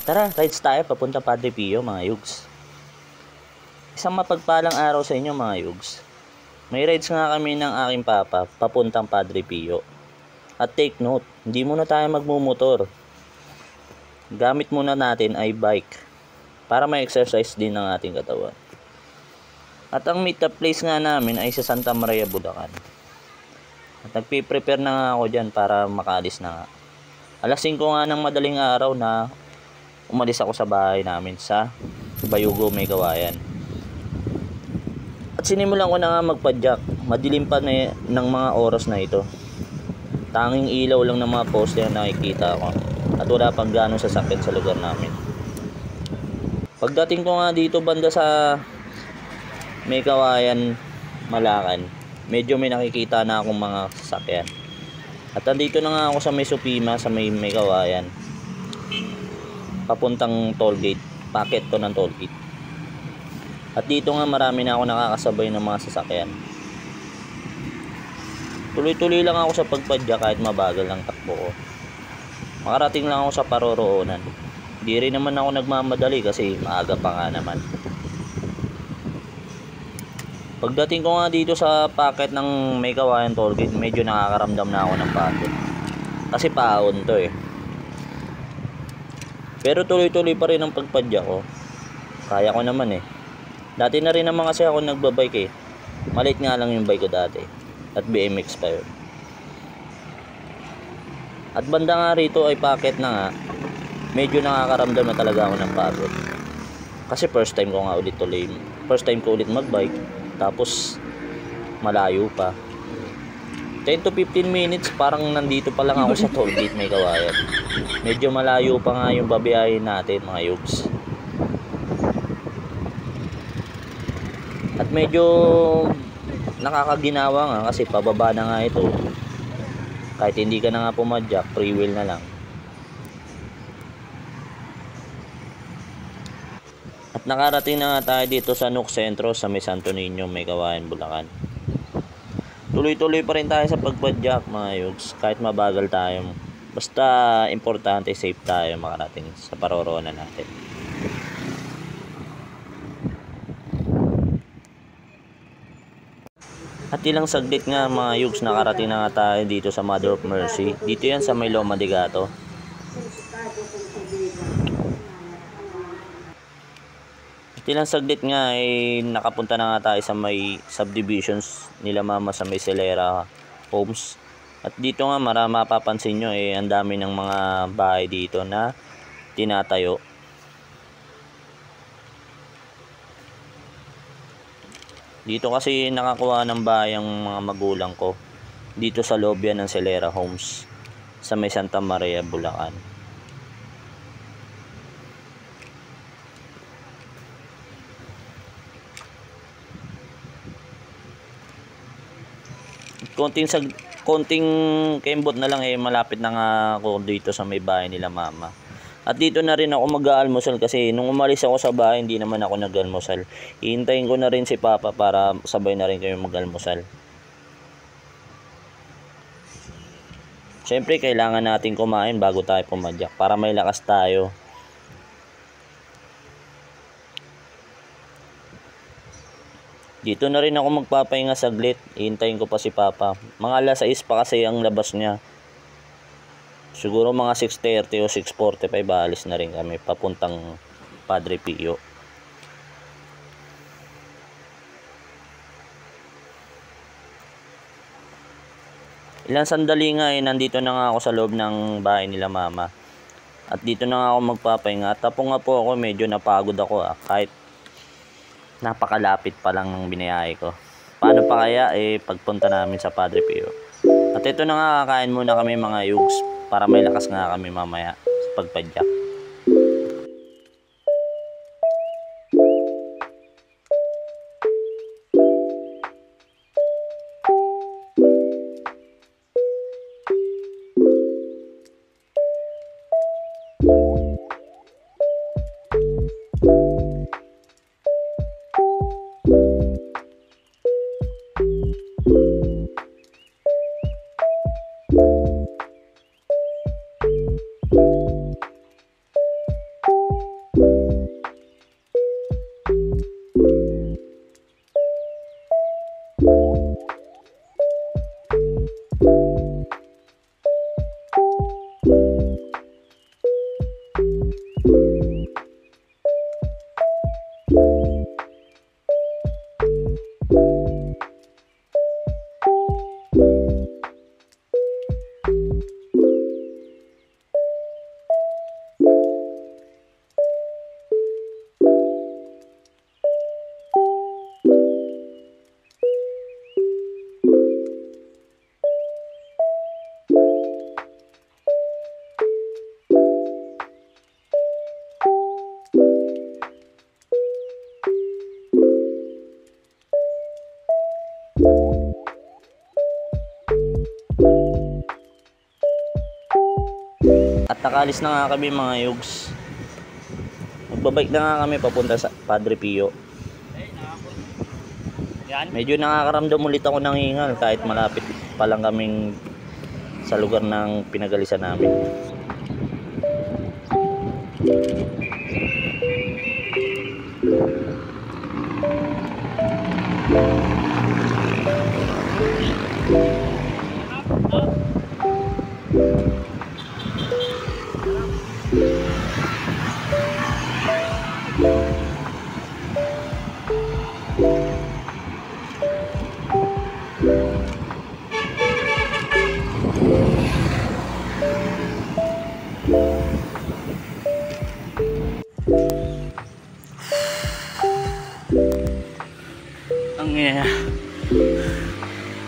Tara, rides tayo papunta Padre Pio mga yugs. Isang mapagpalang araw sa inyo mga yugs. May rides nga kami ng aking papa papuntang Padre Pio. At take note, hindi muna tayo magmumotor. Gamit muna natin ay bike para may exercise din ng ating katawan. At ang meet up place nga namin ay sa Santa Maria, Bulacan. At nagpe-prepare na nga ako dyan para makaalis na nga. Alas 5 nga ng madaling araw na umalis ako sa bahay namin sa Bayugo, May Kawayan. At sinimulan ko na nga magpadyak. Madilim pa ng mga oras na ito. Tanging ilaw lang ng mga poste na nakikita ko. At wala pang ganong sasakyan sa lugar namin. Pagdating ko nga dito banda sa May Kawayan, Malacan, medyo may nakikita na akong mga sasakyan. At andito na nga ako sa May Supima, sa May Kawayan, papuntang toll gate, packet to ng toll gate. At dito nga marami na ako nakakasabay ng mga sasakyan. Tuloy-tuloy lang ako sa pagpadya kahit mabagal ang takbo ko. Makarating lang ako sa paroroonan. Di rin naman ako nagmamadali kasi maaga pa nga naman. Pagdating ko nga dito sa packet ng May Kawayan toll gate, medyo nakakaramdam na ako ng pagod. Kasi paon to eh. Pero tuloy-tuloy pa rin ang pagpadya ko. Kaya ko naman eh. Dati na rin naman kasi ako nagbabike eh. Maliit nga lang yung bike ko dati. At BMX pa yun. At banda nga rito ay packet na nga. Medyo nakakaramdam na talaga ako ng pagod. Kasi first time ko ulit magbike. Tapos malayo pa. 10 to 15 minutes parang nandito pa lang ako sa toll gate May Kawayan. Medyo malayo pa nga yung babiyahin natin mga yugs. At medyo nakakaginawa nga kasi pababa na nga ito. Kahit hindi ka na nga pumadyak, free wheel na lang. At nakarating na nga tayo dito sa Nook Sentro sa May Santo Niño, May Kawayan, Bulacan. Tuloy-tuloy pa rin tayo sa pagpadyak mga yugs, kahit mabagal tayo. Basta importante safe tayo makarating sa paroroonan natin. At ilang saglit nga mga yugs, nakarating na nga tayo dito sa Mother of Mercy. Dito yan sa may Loma de Gato. Ilang saglit nga ay nakapunta na nga tayo sa may subdivisions nila mama sa may Celera Homes. At dito nga mapapansin nyo eh ang dami ng mga bahay dito na tinatayo. Dito kasi nakakuha ng bahay ang mga magulang ko. Dito sa loob yan ng Celera Homes sa may Santa Maria, Bulacan. Konting kembot na lang eh malapit na nga ako dito sa may bahay nila mama. At dito na rin ako mag-aalmusal kasi nung umalis ako sa bahay hindi naman ako nag-almusal. Hihintayin ko na rin si papa para sabay na rin kayo mag-almusal. Siyempre kailangan natin kumain bago tayo pumadyak para may lakas tayo. Dito na rin ako magpapahinga saglit. Hihintayin ko pa si papa. Mga alas 6 pa kasi ang labas niya. Siguro mga 6:30 o 6:45 alis na rin kami papuntang Padre Pio. Ilang sandali nga eh nandito na nga ako sa loob ng bahay nila mama. At dito na nga ako magpapahinga. At tapo nga po ako, medyo napagod ako kahit napakalapit pa lang ng binayahe ko. Paano pa kaya pagpunta namin sa Padre Pio. At ito na nga, kakain muna kami mga yugs para may lakas nga kami mamaya sa pagpadyak. Paalis na nga kami mga yugs. Magbabike na nga kami papunta sa Padre Pio. Medyo nakakaramdam ulit ako ng hingal kahit malapit pa lang kaming sa lugar ng pinagalisan namin.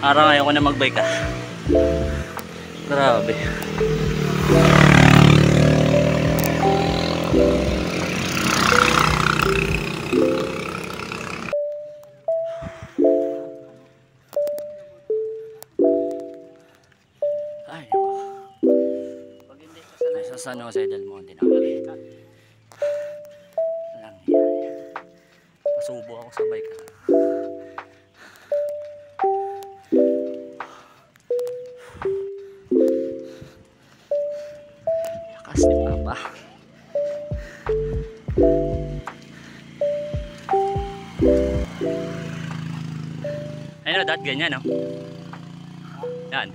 Araw ngayon ko na magbike Grabe. Ay, pag hindi sa San Jose del Monte na kami. Lang yan. Masubo ako sa bike. Yakas ni Papa. Ayun o, dahil ganyan no? Yan.